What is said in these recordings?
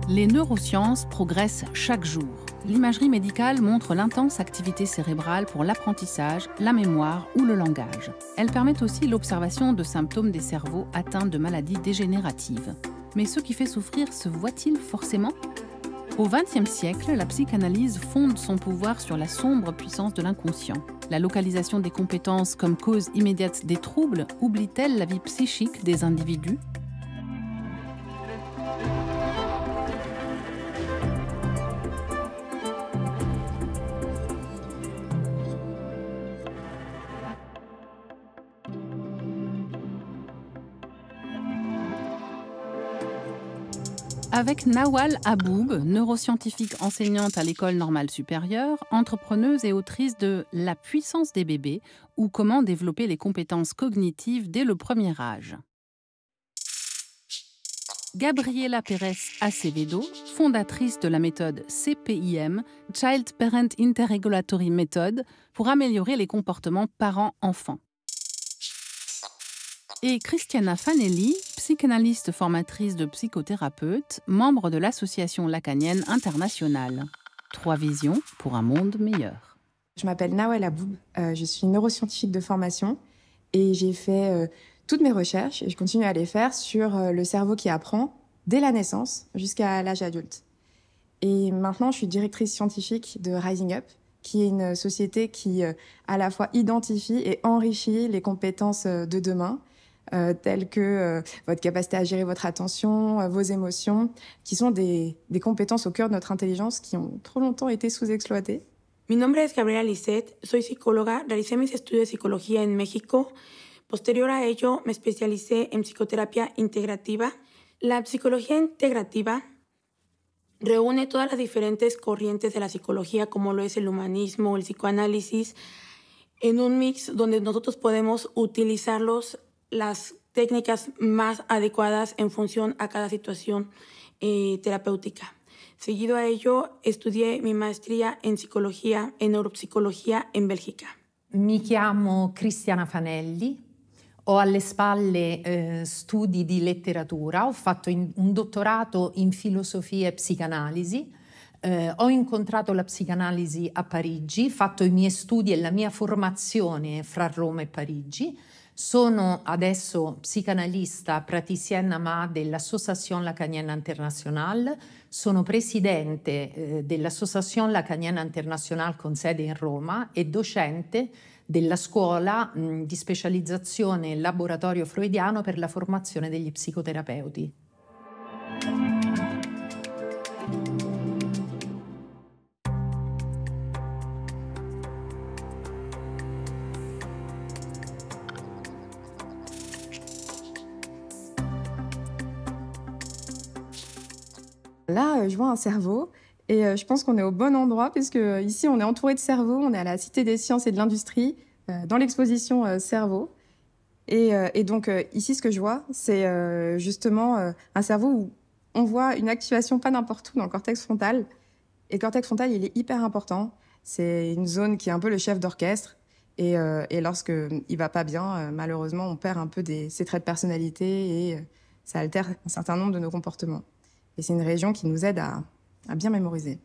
Les neurosciences progressent chaque jour. L'imagerie médicale montre l'intense activité cérébrale pour l'apprentissage, la mémoire ou le langage. Elle permet aussi l'observation de symptômes des cerveaux atteints de maladies dégénératives. Mais ce qui fait souffrir se voit-il forcément ? Au XXe siècle, la psychanalyse fonde son pouvoir sur la sombre puissance de l'inconscient. La localisation des compétences comme cause immédiate des troubles oublie-t-elle la vie psychique des individus ? Avec Nawal Habboub, neuroscientifique enseignante à l'École normale supérieure, entrepreneuse et autrice de « La puissance des bébés » ou « Comment développer les compétences cognitives dès le premier âge ». Gabriela Pérez Acevedo, fondatrice de la méthode CPIM, Child Parent Interregulatory Method, pour améliorer les comportements parents-enfants. Et Christiana Fanelli, psychanalyste formatrice de psychothérapeutes, membre de l'Association lacanienne internationale. 3 visions pour un monde meilleur. Je m'appelle Nawal Habboub, je suis neuroscientifique de formation et j'ai fait toutes mes recherches, et je continue à les faire, sur le cerveau qui apprend dès la naissance jusqu'à l'âge adulte. Et maintenant, je suis directrice scientifique de Rising Up, qui est une société qui à la fois identifie et enrichit les compétences de demain, telles que votre capacité à gérer votre attention, vos émotions, qui sont des compétences au cœur de notre intelligence qui ont trop longtemps été sous-exploitées. Mi nombre es Gabriela Lisset, soy psicóloga, realicé mis estudios de psicología en México. Posterior a ello, me especialicé en psicoterapia integrativa. La psicología integrativa reúne todas las diferentes corrientes de la psicología, como lo es el humanismo, el psicoanálisis, en un mix donde nosotros podemos utilizarlos las técnicas más adecuadas en función a cada situación terapéutica. Seguido a ello, estudié mi maestría en psicología, en neuropsicología en Bélgica. Mi chiamo Christiana Fanelli, ho alle spalle studi di letteratura, ho fatto un dottorato in filosofia e psicanalisi, ho incontrato la psicanalisi a Parigi, fatto i miei studi e la mia formazione fra Roma e Parigi. Sono adesso psicanalista praticienne AMA dell'Association lacanienne internationale, sono presidente dell'Association lacanienne internationale con sede in Roma e docente della scuola di specializzazione laboratorio freudiano per la formazione degli psicoterapeuti. Là, je vois un cerveau et je pense qu'on est au bon endroit puisque ici, on est entouré de cerveaux. On est à la Cité des sciences et de l'industrie, dans l'exposition cerveau. Et donc, ici, ce que je vois, c'est justement un cerveau où on voit une activation pas n'importe où dans le cortex frontal. Et le cortex frontal, il est hyper important. C'est une zone qui est un peu le chef d'orchestre. Et lorsqu'il ne va pas bien, malheureusement, on perd un peu ses traits de personnalité et ça altère un certain nombre de nos comportements. Et c'est une région qui nous aide à bien mémoriser.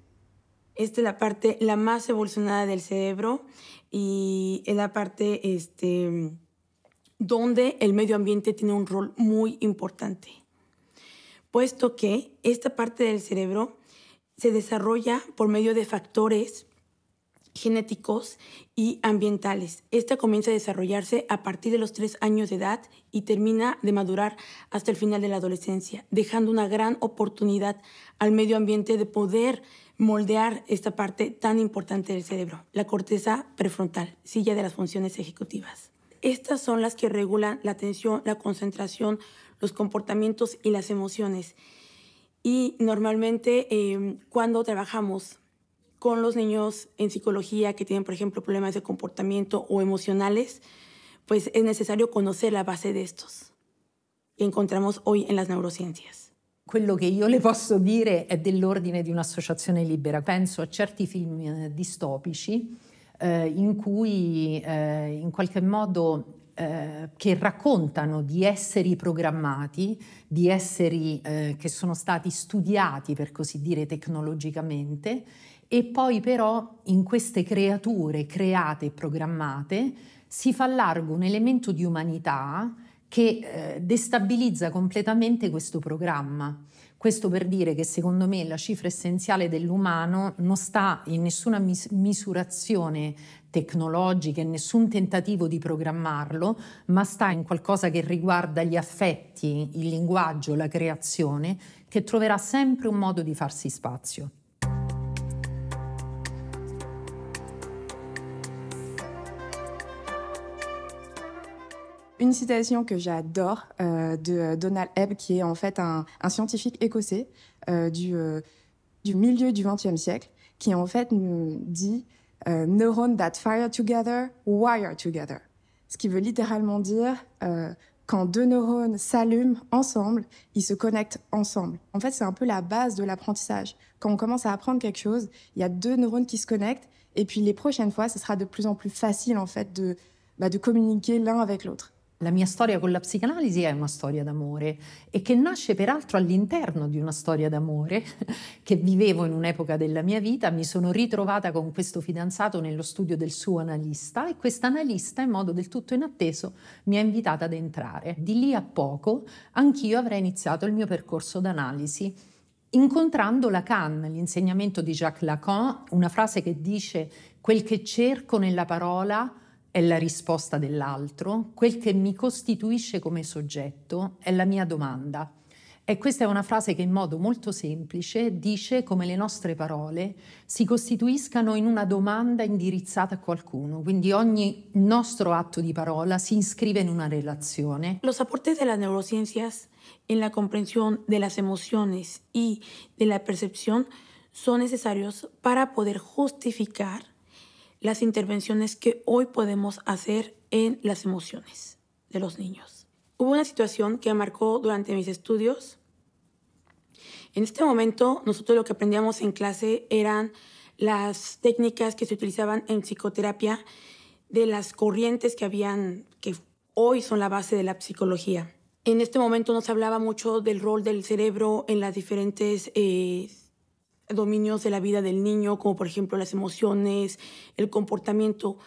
Esta es la parte la más evolucionada del cerebro y es la parte donde el medio ambiente tiene un rol muy importante, puesto que esta parte del cerebro se desarrolla por medio de factores genéticos y ambientales. Esta comienza a desarrollarse a partir de los 3 años de edad y termina de madurar hasta el final de la adolescencia, dejando una gran oportunidad al medio ambiente de poder moldear esta parte tan importante del cerebro, la corteza prefrontal, silla de las funciones ejecutivas. Estas son las que regulan la atención, la concentración, los comportamientos y las emociones. Y normalmente cuando trabajamos con los niños en psicología que tienen, por ejemplo, problemas de comportamiento o emocionales, pues es necesario conocer la base de estos que encontramos hoy en las neurociencias. Quello che io le posso dire è dell'ordine di un'associazione libera. Penso a certi film distopici in cui in qualche modo che raccontano di esseri programmati, di esseri che sono stati studiati, per così dire, tecnologicamente, e poi però in queste creature create e programmate si fa largo un elemento di umanità che destabilizza completamente questo programma. Questo per dire che secondo me la cifra essenziale dell'umano non sta in nessuna misurazione tecnologica, in nessun tentativo di programmarlo, ma sta in qualcosa che riguarda gli affetti, il linguaggio, la creazione, che troverà sempre un modo di farsi spazio. Une citation que j'adore de Donald Hebb, qui est en fait un scientifique écossais du milieu du XXe siècle, qui en fait nous dit Neurons that fire together, wire together. Ce qui veut littéralement dire quand deux neurones s'allument ensemble, ils se connectent ensemble. En fait, c'est un peu la base de l'apprentissage. Quand on commence à apprendre quelque chose, il y a deux neurones qui se connectent, et puis les prochaines fois, ce sera de plus en plus facile en fait de communiquer l'un avec l'autre. La mia storia con la psicanalisi è una storia d'amore e che nasce peraltro all'interno di una storia d'amore che vivevo in un'epoca della mia vita. Mi sono ritrovata con questo fidanzato nello studio del suo analista e quest'analista, in modo del tutto inatteso, mi ha invitata ad entrare. Di lì a poco anch'io avrei iniziato il mio percorso d'analisi, incontrando Lacan, l'insegnamento di Jacques Lacan, una frase che dice: quel che cerco nella parola è la risposta dell'altro, quel che mi costituisce come soggetto è la mia domanda. E questa è una frase che in modo molto semplice dice come le nostre parole si costituiscano in una domanda indirizzata a qualcuno, quindi ogni nostro atto di parola si inscrive in una relazione. Los aportes de las neurociencias en la comprensión de las emociones y de la percepción son necesarios para poder justificar las intervenciones que hoy podemos hacer en las emociones de los niños. Hubo una situación que me marcó durante mis estudios. En este momento, nosotros lo que aprendíamos en clase eran las técnicas que se utilizaban en psicoterapia de las corrientes que habían, que hoy son la base de la psicología. En este momento nos hablaba mucho del rol del cerebro en las diferentes dominios de la vida del niño, como por ejemplo las emociones, el comportamiento,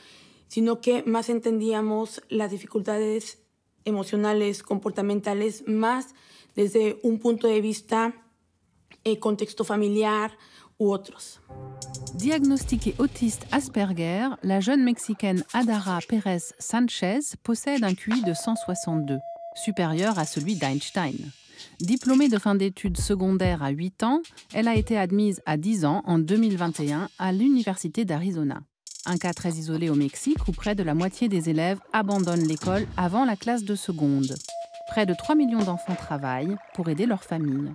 sino que más entendíamos las dificultades emocionales, comportamentales, más desde un punto de vista contexto familiar u otros. Diagnostiquée autiste Asperger, la jeune Mexicaine Adara Pérez Sánchez possède un QI de 162, supérieur à celui d'Einstein. Diplômée de fin d'études secondaires à 8 ans, elle a été admise à 10 ans, en 2021, à l'Université d'Arizona. Un cas très isolé au Mexique où près de la moitié des élèves abandonnent l'école avant la classe de seconde. Près de 3 millions d'enfants travaillent pour aider leur famille.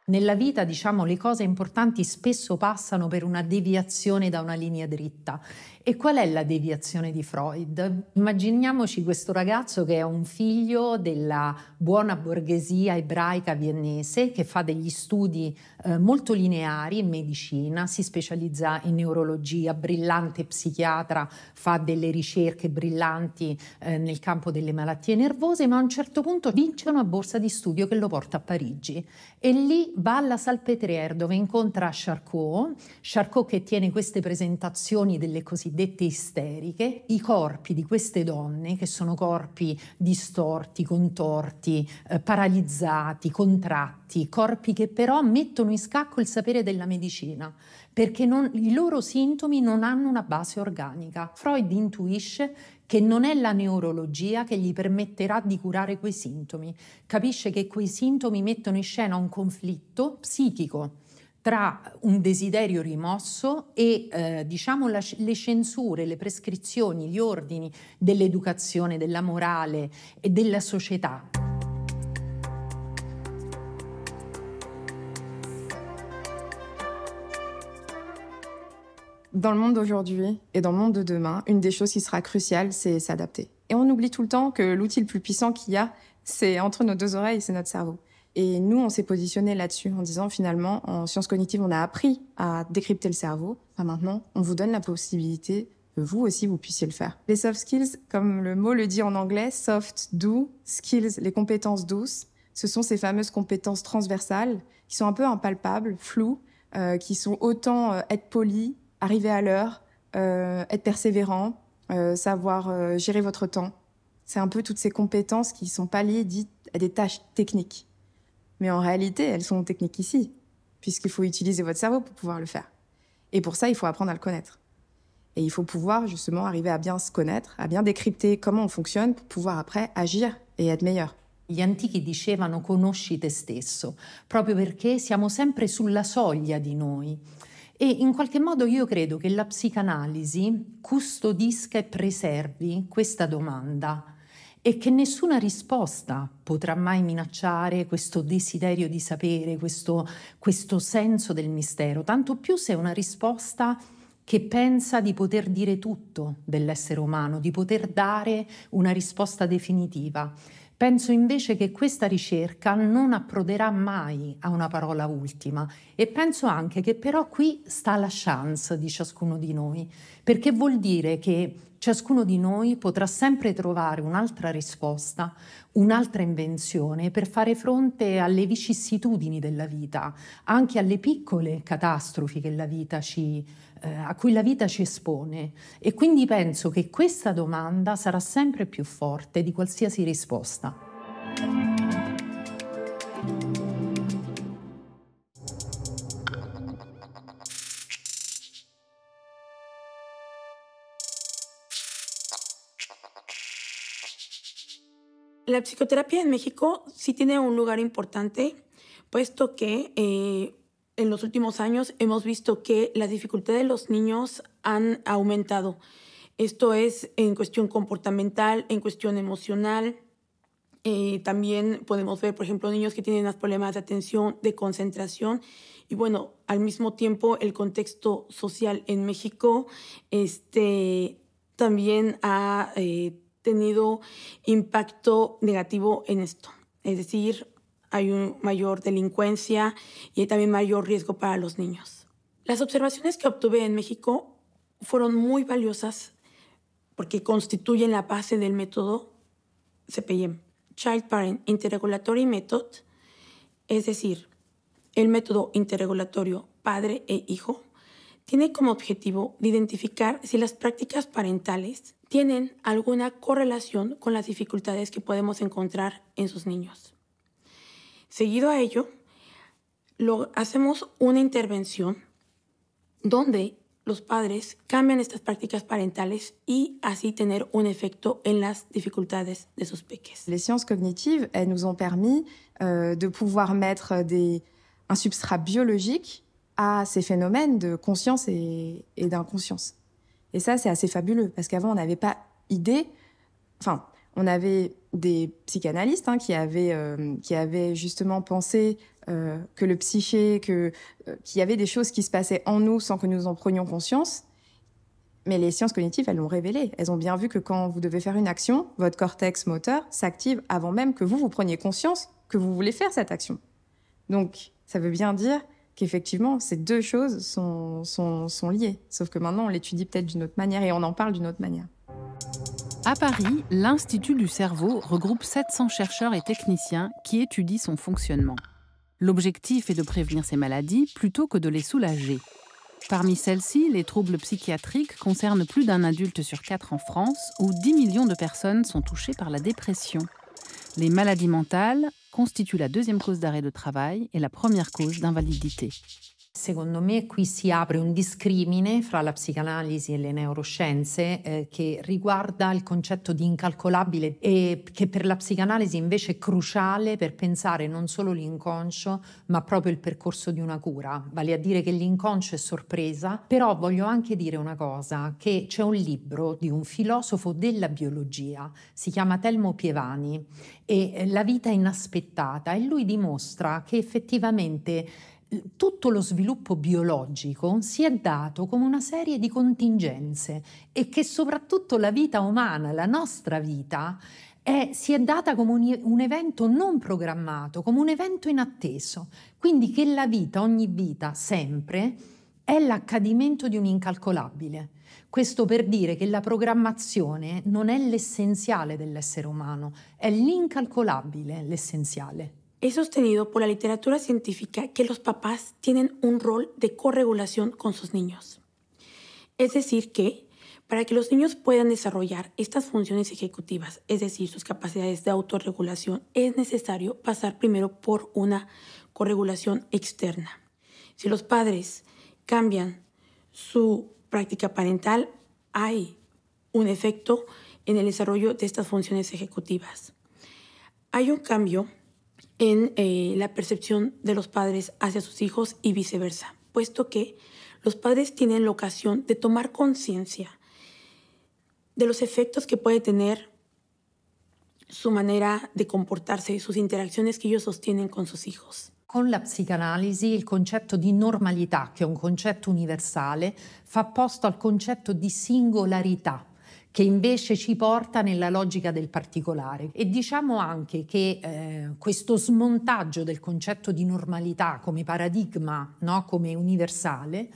Nella vita, diciamo, le cose importanti spesso passano per una deviazione da una linea dritta. E qual è la deviazione di Freud? Immaginiamoci questo ragazzo che è un figlio della buona borghesia ebraica viennese, che fa degli studi molto lineari in medicina, si specializza in neurologia, brillante psichiatra, fa delle ricerche brillanti nel campo delle malattie nervose, ma a un certo punto vince una borsa di studio che lo porta a Parigi. E lì va alla Salpêtrière, dove incontra Charcot che tiene queste presentazioni delle cosiddette isteriche. I corpi di queste donne, che sono corpi distorti, contorti, paralizzati, contratti, corpi che però mettono in scacco il sapere della medicina, perché i loro sintomi non hanno una base organica. Freud intuisce che non è la neurologia che gli permetterà di curare quei sintomi. Capisce che quei sintomi mettono in scena un conflitto psichico tra un desiderio rimosso e diciamo le censure, le prescrizioni, gli ordini dell'educazione, della morale e della società. Dans le monde d'aujourd'hui et dans le monde de demain, une des choses qui sera cruciale, c'est s'adapter. Et on oublie tout le temps que l'outil le plus puissant qu'il y a, c'est entre nos deux oreilles, c'est notre cerveau. Et nous, on s'est positionné là-dessus en disant finalement, en sciences cognitives, on a appris à décrypter le cerveau. Enfin, maintenant, on vous donne la possibilité que vous aussi, vous puissiez le faire. Les soft skills, comme le mot le dit en anglais, soft, doux, skills, les compétences douces, ce sont ces fameuses compétences transversales qui sont un peu impalpables, floues, qui sont autant être poli, arriver à l'heure, être persévérant, savoir gérer votre temps. C'est un peu toutes ces compétences qui sont pas liées dites à des tâches techniques. Mais en réalité, elles sont techniques ici, puisqu'il faut utiliser votre cerveau pour pouvoir le faire. Et pour ça, il faut apprendre à le connaître. Et il faut pouvoir justement arriver à bien se connaître, à bien décrypter comment on fonctionne pour pouvoir après agir et être meilleur. Gli antichi dicevano conosci te stesso, proprio perché siamo sempre sulla soglia di noi. E in qualche modo io credo che la psicanalisi custodisca e preservi questa domanda e che nessuna risposta potrà mai minacciare questo desiderio di sapere, questo senso del mistero, tanto più se è una risposta che pensa di poter dire tutto dell'essere umano, di poter dare una risposta definitiva. Penso invece che questa ricerca non approderà mai a una parola ultima e penso anche che però qui sta la chance di ciascuno di noi, perché vuol dire che ciascuno di noi potrà sempre trovare un'altra risposta, un'altra invenzione per fare fronte alle vicissitudini della vita, anche alle piccole catastrofi che la vita a cui la vita ci espone. E quindi penso che questa domanda sarà sempre più forte di qualsiasi risposta. La psicoterapia en México sí tiene un lugar importante, puesto que en los últimos años hemos visto que las dificultades de los niños han aumentado. Esto es en cuestión comportamental, en cuestión emocional. También podemos ver, por ejemplo, niños que tienen más problemas de atención, de concentración. Y bueno, al mismo tiempo el contexto social en México también ha tenido impacto negativo en esto. Es decir, hay una mayor delincuencia y hay también mayor riesgo para los niños. Las observaciones que obtuve en México fueron muy valiosas porque constituyen la base del método CPIEM, Child Parent Interregulatory Method, es decir, el método interregulatorio padre e hijo, tiene como objetivo de identificar si las prácticas parentales tienen alguna correlación con las dificultades que podemos encontrar en sus niños. Seguido a ello, hacemos una intervención donde los padres cambian estas prácticas parentales y así tener un efecto en las dificultades de sus peques. Les sciences cognitives, elles nous ont permis de pouvoir mettre un substrat biologique à ces phénomènes de conscience et d'inconscience. Et ça, c'est assez fabuleux, parce qu'avant, on n'avait pas idée... Enfin, on avait des psychanalystes qui avaient justement pensé que le psyché, qu'il y avait des choses qui se passaient en nous sans que nous en prenions conscience. Mais les sciences cognitives, elles l'ont révélé. Elles ont bien vu que quand vous devez faire une action, votre cortex moteur s'active avant même que vous preniez conscience que vous voulez faire cette action. Donc, ça veut bien dire qu'effectivement, ces deux choses sont liées. Sauf que maintenant, on l'étudie peut-être d'une autre manière et on en parle d'une autre manière. À Paris, l'Institut du cerveau regroupe 700 chercheurs et techniciens qui étudient son fonctionnement. L'objectif est de prévenir ces maladies plutôt que de les soulager. Parmi celles-ci, les troubles psychiatriques concernent plus d'un adulte sur 4 en France, où 10 millions de personnes sont touchées par la dépression. Les maladies mentales constituent la deuxième cause d'arrêt de travail et la première cause d'invalidité. Secondo me qui si apre un discrimine fra la psicanalisi e le neuroscienze che riguarda il concetto di incalcolabile e che per la psicanalisi invece è cruciale per pensare non solo l'inconscio ma proprio il percorso di una cura, vale a dire che l'inconscio è sorpresa, però voglio anche dire una cosa, che c'è un libro di un filosofo della biologia, si chiama Telmo Pievani e La vita inaspettata e lui dimostra che effettivamente tutto lo sviluppo biologico si è dato come una serie di contingenze e che soprattutto la vita umana, la nostra vita, si è data come un evento non programmato, come un evento inatteso. Quindi che la vita, ogni vita, sempre, è l'accadimento di un incalcolabile. Questo per dire che la programmazione non è l'essenziale dell'essere umano, è l'incalcolabile l'essenziale. He sostenido por la literatura científica que los papás tienen un rol de corregulación con sus niños. Es decir que, para que los niños puedan desarrollar estas funciones ejecutivas, es decir, sus capacidades de autorregulación, es necesario pasar primero por una corregulación externa. Si los padres cambian su práctica parental, hay un efecto en el desarrollo de estas funciones ejecutivas. Hay un cambio en la percepción de los padres hacia sus hijos y viceversa, puesto que los padres tienen la ocasión de tomar conciencia de los efectos que puede tener su manera de comportarse, sus interacciones que ellos sostienen con sus hijos. Con la psicanalisi il concetto di normalità, che è un concetto universale, fa posto al concetto di singolarità, che invece ci porta nella logica del particolare. E diciamo anche che questo smontaggio del concetto di normalità come paradigma, no? Come universale,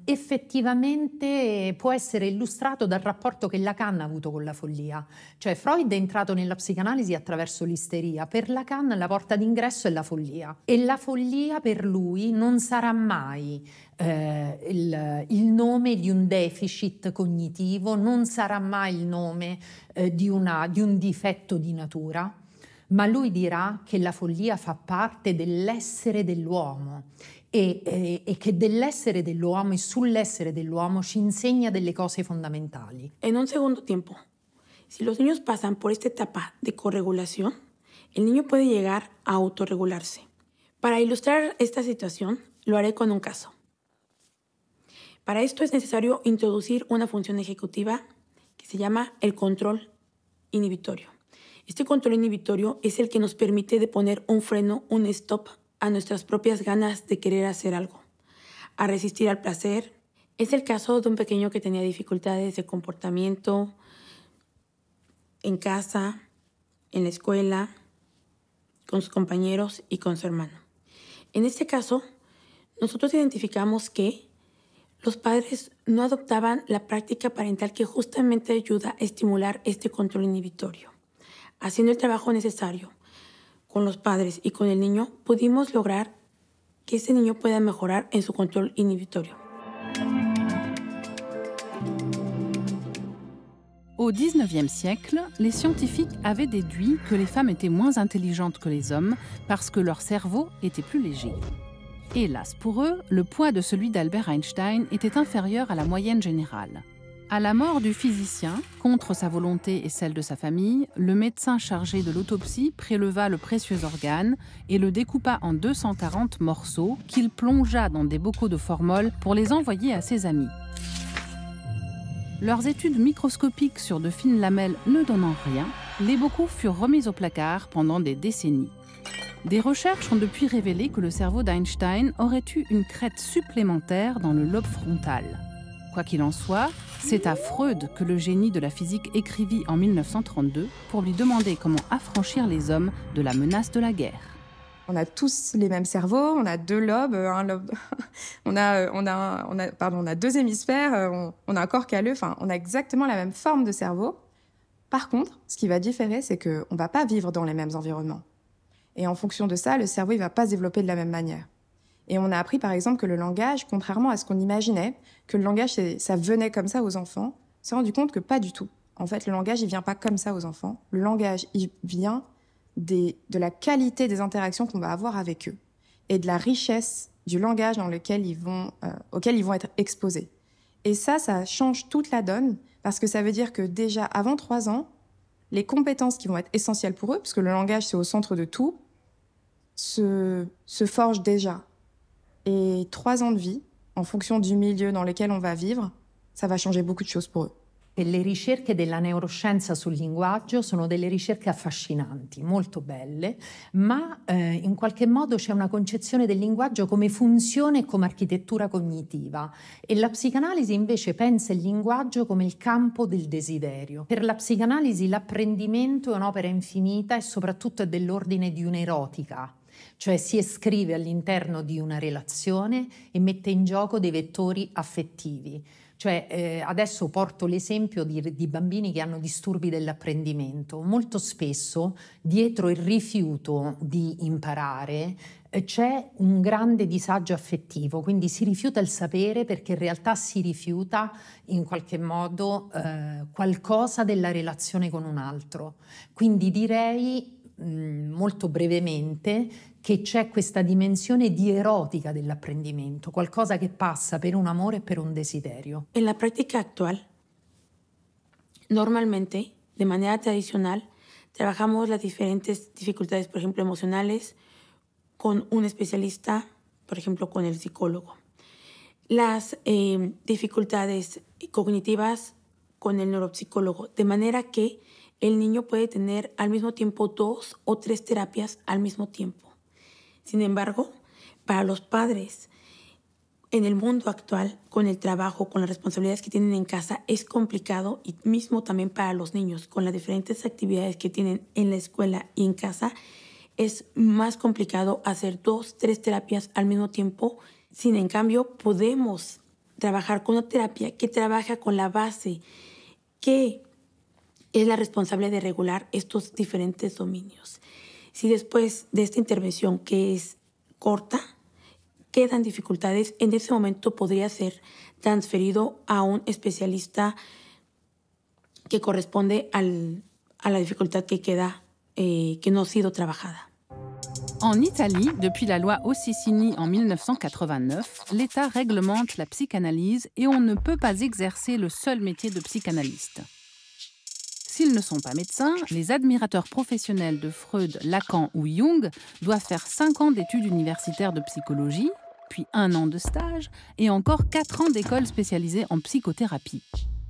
effettivamente può essere illustrato dal rapporto che Lacan ha avuto con la follia. Cioè Freud è entrato nella psicanalisi attraverso l'isteria, per Lacan la porta d'ingresso è la follia, e la follia per lui non sarà mai il nome di un deficit cognitivo, non sarà mai il nome di un difetto di natura, ma lui dirà che la follia fa parte dell'essere dell'uomo e che dell'essere dell'uomo e sull'essere dell'uomo ci insegna delle cose fondamentali. En un segundo tiempo, si los niños pasan por esta etapa de corregulación, el niño puede llegar a autorregularse. Para ilustrar esta situación, lo haré con un caso. Para esto es necesario introducir una función ejecutiva que se llama el control inhibitorio. Este control inhibitorio es el que nos permite de poner un freno, un stop a nuestras propias ganas de querer hacer algo, a resistir al placer. Es el caso de un pequeño que tenía dificultades de comportamiento en casa, en la escuela, con sus compañeros y con su hermano. En este caso, nosotros identificamos que los padres no adoptaban la práctica parental que justamente ayuda a estimular este control inhibitorio. Haciendo el trabajo necesario con los padres y con el niño, pudimos lograr que ese niño pueda mejorar en su control inhibitorio. Au XIXe siècle, les scientifiques avaient déduit que les femmes étaient moins intelligentes que les hommes parce que leur cerveau était plus léger. Hélas pour eux, le poids de celui d'Albert Einstein était inférieur à la moyenne générale. À la mort du physicien, contre sa volonté et celle de sa famille, le médecin chargé de l'autopsie préleva le précieux organe et le découpa en 240 morceaux qu'il plongea dans des bocaux de formol pour les envoyer à ses amis. Leurs études microscopiques sur de fines lamelles ne donnant rien, les bocaux furent remis au placard pendant des décennies. Des recherches ont depuis révélé que le cerveau d'Einstein aurait eu une crête supplémentaire dans le lobe frontal. Quoi qu'il en soit, c'est à Freud que le génie de la physique écrivit en 1932 pour lui demander comment affranchir les hommes de la menace de la guerre. On a tous les mêmes cerveaux, on a deux lobes, on a deux hémisphères, on a un corps calleux, enfin, on a exactement la même forme de cerveau. Par contre, ce qui va différer, c'est qu'on ne va pas vivre dans les mêmes environnements. Et en fonction de ça, le cerveau ne va pas se développer de la même manière. Et on a appris, par exemple, que le langage, contrairement à ce qu'on imaginait, que le langage, ça venait comme ça aux enfants, on s'est rendu compte que pas du tout. En fait, le langage, il ne vient pas comme ça aux enfants. Le langage, il vient de la qualité des interactions qu'on va avoir avec eux et de la richesse du langage auquel ils vont être exposés. Et ça change toute la donne parce que ça veut dire que déjà, avant 3 ans, les compétences qui vont être essentielles pour eux, parce que le langage, c'est au centre de tout, se forgent déjà. Et 3 ans de vie, en fonction du milieu dans lequel on va vivre, ça va changer beaucoup de choses pour eux. Le ricerche della neuroscienza sul linguaggio sono delle ricerche affascinanti, molto belle, ma in qualche modo c'è una concezione del linguaggio come funzione e come architettura cognitiva, e la psicanalisi invece pensa il linguaggio come il campo del desiderio. Per la psicanalisi l'apprendimento è un'opera infinita e soprattutto è dell'ordine di un'erotica, cioè si iscrive all'interno di una relazione e mette in gioco dei vettori affettivi. Cioè, adesso porto l'esempio di bambini che hanno disturbi dell'apprendimento. Molto spesso dietro il rifiuto di imparare c'è un grande disagio affettivo, quindi si rifiuta il sapere perché in realtà si rifiuta in qualche modo qualcosa della relazione con un altro. Quindi direi molto brevemente che c'è questa dimensione di erotica dell'apprendimento, qualcosa che passa per un amore e per un desiderio. En la práctica actual, normalmente, de manera tradicional, trabajamos las diferentes dificultades, por ejemplo, emocionales, con un especialista, por ejemplo, con el psicólogo. Las dificultades cognitivas con el neuropsicólogo, de manera que el niño puede tener al mismo tiempo 2 o 3 terapias al mismo tiempo. Sin embargo, para los padres, en el mundo actual, con el trabajo, con las responsabilidades que tienen en casa, es complicado, y mismo también para los niños, con las diferentes actividades que tienen en la escuela y en casa, es más complicado hacer 2, 3 terapias al mismo tiempo. Sin en cambio, podemos trabajar con una terapia que trabaja con la base, que es la responsable de regular estos diferentes dominios. Si después de esta intervención, que es corta, quedan dificultades, en ese momento podría ser transferido a un especialista que corresponde a la dificultad que queda, que no ha sido trabajada. En Italie, depuis la loi Ossicini en 1989, l'État réglemente la psychanalyse et on ne peut pas exercer le seul métier de psychanalyste. S'ils ne sont pas médecins, les admirateurs professionnels de Freud, Lacan ou Jung doivent faire 5 ans d'études universitaires de psychologie, puis 1 an de stage et encore 4 ans d'école spécialisée en psychothérapie.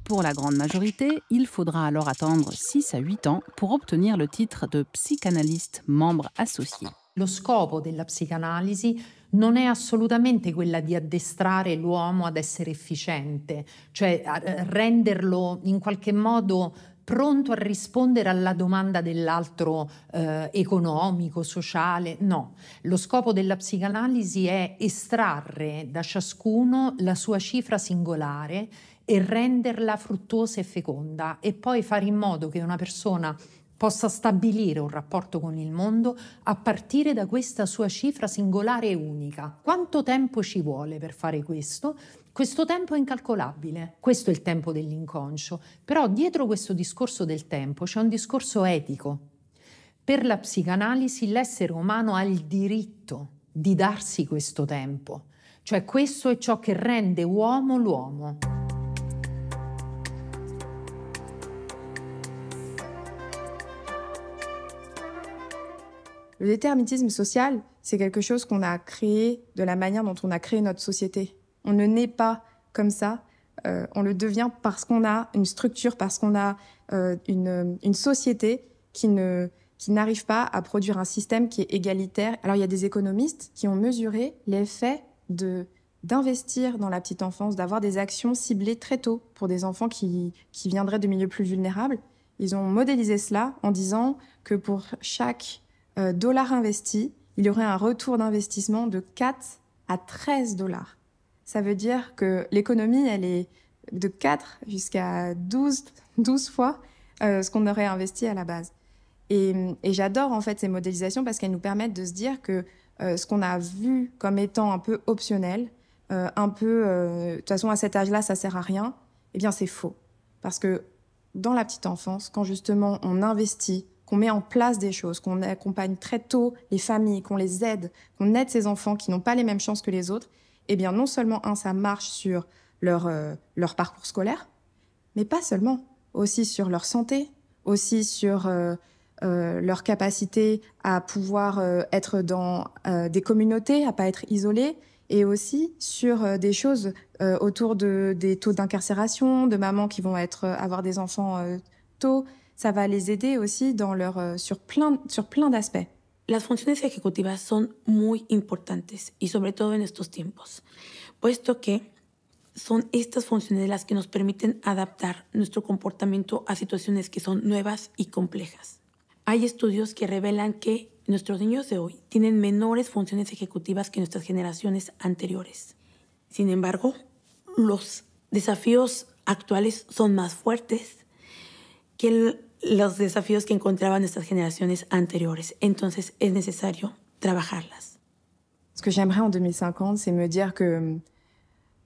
Pour la grande majorité, il faudra alors attendre 6 à 8 ans pour obtenir le titre de psychanalyste membre associé. Lo scopo della psicanalisi non è assolutamente quella di addestrare l'uomo ad essere efficiente, cioè a renderlo in qualche modo pronto a rispondere alla domanda dell'altro economico, sociale. No, lo scopo della psicanalisi è estrarre da ciascuno la sua cifra singolare e renderla fruttuosa e feconda, e poi fare in modo che una persona possa stabilire un rapporto con il mondo a partire da questa sua cifra singolare e unica. Quanto tempo ci vuole per fare questo? Questo tempo è incalcolabile, questo è il tempo dell'inconscio, però dietro questo discorso del tempo c'è un discorso etico. Per la psicanalisi l'essere umano ha il diritto di darsi questo tempo, cioè questo è ciò che rende uomo l'uomo. Le déterminisme social, c'est quelque chose qu'on a créé de la manière dont on a créé notre société. On ne naît pas comme ça, on le devient parce qu'on a une structure, parce qu'on a une société qui n'arrive pas à produire un système qui est égalitaire. Alors il y a des économistes qui ont mesuré l'effet d'investir dans la petite enfance, d'avoir des actions ciblées très tôt pour des enfants qui viendraient de milieux plus vulnérables. Ils ont modélisé cela en disant que pour chaque dollar investi, il y aurait un retour d'investissement de 4 à 13 dollars. Ça veut dire que l'économie, elle est de 4 jusqu'à 12 fois ce qu'on aurait investi à la base. Et j'adore en fait ces modélisations parce qu'elles nous permettent de se dire que ce qu'on a vu comme étant un peu optionnel, de toute façon à cet âge-là ça sert à rien, eh bien c'est faux. Parce que dans la petite enfance, quand justement on investit, qu'on met en place des choses, qu'on accompagne très tôt les familles, qu'on les aide, qu'on aide ces enfants qui n'ont pas les mêmes chances que les autres, eh bien non seulement, ça marche sur leur parcours scolaire, mais pas seulement, aussi sur leur santé, aussi sur leur capacité à pouvoir être dans des communautés, à pas être isolés. et aussi sur des choses autour des taux d'incarcération, de mamans qui vont avoir des enfants tôt. Ça va les aider aussi sur plein d'aspects. Las funciones ejecutivas son muy importantes y sobre todo en estos tiempos, puesto que son estas funciones las que nos permiten adaptar nuestro comportamiento a situaciones que son nuevas y complejas. Hay estudios que revelan que nuestros niños de hoy tienen menores funciones ejecutivas que nuestras generaciones anteriores. Sin embargo, los desafíos actuales son más fuertes que los desafíos que encontraban nuestras generaciones anteriores. Entonces, es necesario trabajarlas. Ce que j'aimerais en 2050, c'est me dire que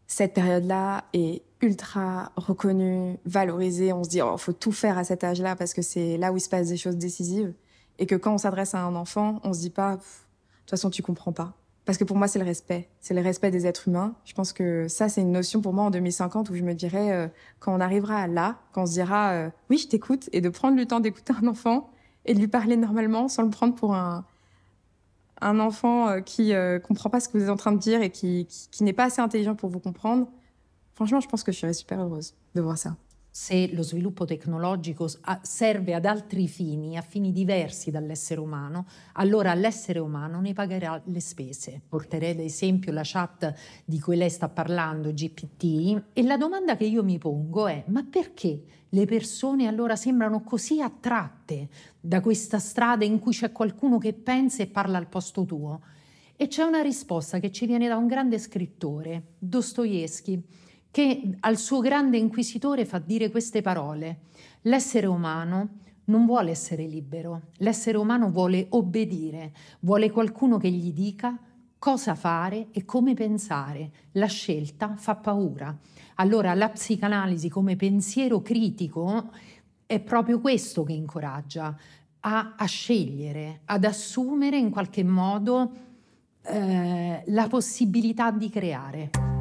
cette période-là est ultra reconnue, valorisée. On se dit, oh, faut tout faire à cet âge-là parce que c'est là où il se passe des choses décisives. Et que quand on s'adresse à un enfant, on se dit pas, de toute façon, tu comprends pas. Parce que pour moi, c'est le respect des êtres humains. Je pense que ça, c'est une notion pour moi en 2050 où je me dirais, quand on arrivera là, quand on se dira, oui, je t'écoute, et de prendre le temps d'écouter un enfant et de lui parler normalement sans le prendre pour un enfant qui comprend pas ce que vous êtes en train de dire et qui n'est pas assez intelligent pour vous comprendre. Franchement, je pense que je serais super heureuse de voir ça. Se lo sviluppo tecnologico serve ad altri fini, a fini diversi dall'essere umano, allora l'essere umano ne pagherà le spese. Porterei ad esempio la chat di cui lei sta parlando, GPT, e la domanda che io mi pongo è: ma perché le persone allora sembrano così attratte da questa strada in cui c'è qualcuno che pensa e parla al posto tuo? E c'è una risposta che ci viene da un grande scrittore, Dostoevskij, che al suo grande inquisitore fa dire queste parole: l'essere umano non vuole essere libero, l'essere umano vuole obbedire, vuole qualcuno che gli dica cosa fare e come pensare. La scelta fa paura. Allora la psicanalisi come pensiero critico è proprio questo che incoraggia a scegliere, ad assumere in qualche modo la possibilità di creare.